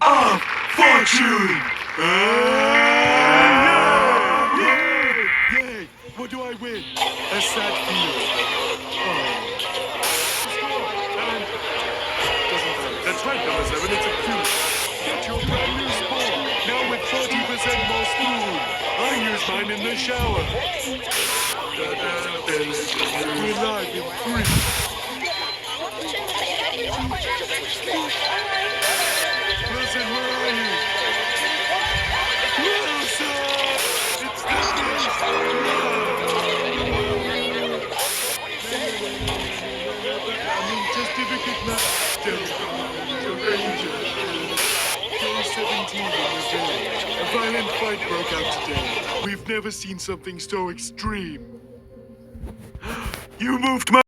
of fortune! Yay! What do I win? A sad feeling. And doesn't matter. That's right, number 7. It's a cube. Get your brand new spawn. Now with 40% more spoon. I use mine in the shower. We're live in 3. Wilson, where are you? Wilson! It's the beast! Certificate now. Danger. Day 17 in the day. A violent fight broke out today. We've never seen something so extreme. You moved my